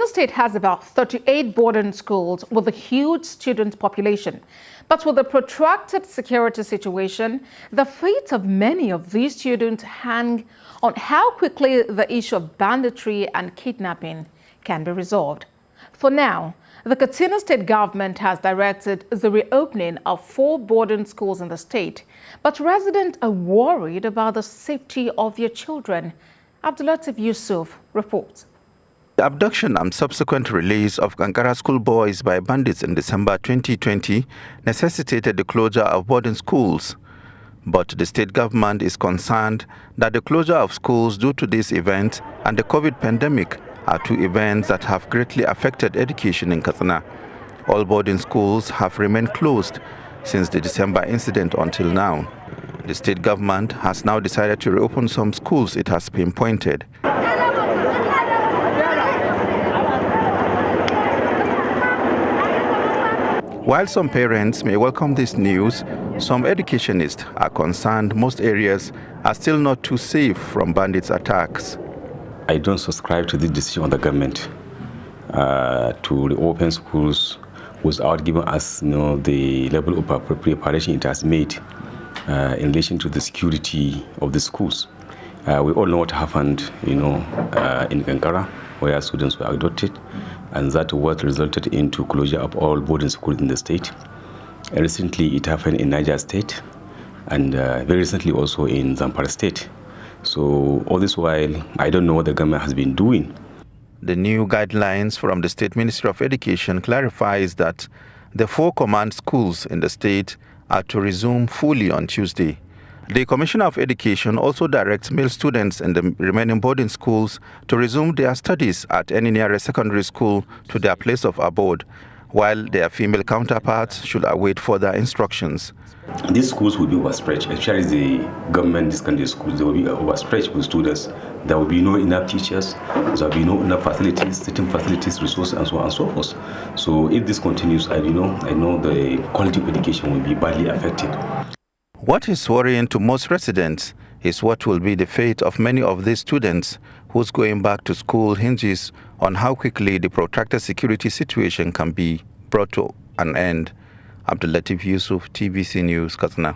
Katsina State has about 38 boarding schools with a huge student population. But with the protracted security situation, the fate of many of these students hang on how quickly the issue of banditry and kidnapping can be resolved. For now, the Katsina State government has directed the reopening of 4 boarding schools in the state, but residents are worried about the safety of their children. Abdulatif Yusuf reports. The abduction and subsequent release of Kankara schoolboys by bandits in December 2020 necessitated the closure of boarding schools. But the state government is concerned that the closure of schools due to this event and the COVID pandemic are 2 events that have greatly affected education in Katsina. All boarding schools have remained closed since the December incident until now. The state government has now decided to reopen some schools it has pinpointed. While some parents may welcome this news, some educationists are concerned most areas are still not too safe from bandits' attacks. I don't subscribe to this decision of the government to reopen schools without giving us the level of preparation it has made in relation to the security of the schools. We all know what happened in Kankara, where students were abducted, and that what resulted into closure of all boarding schools in the state. Recently, it happened in Niger State, and very recently also in Zamfara State. So all this while, I don't know what the government has been doing. The new guidelines from the State Ministry of Education clarifies that the 4 command schools in the state are to resume fully on Tuesday. The Commissioner of Education also directs male students in the remaining boarding schools to resume their studies at any nearest secondary school to their place of abode, while their female counterparts should await further instructions. These schools will be overstretched, especially the government secondary schools. They will be overstretched with students. There will be no enough teachers, there will be no enough facilities, sitting facilities, resources, and so on and so forth. So if this continues, I know the quality of education will be badly affected. What is worrying to most residents is what will be the fate of many of these students whose going back to school hinges on how quickly the protracted security situation can be brought to an end. Abdulatif Yusuf, TVC News, Katsina.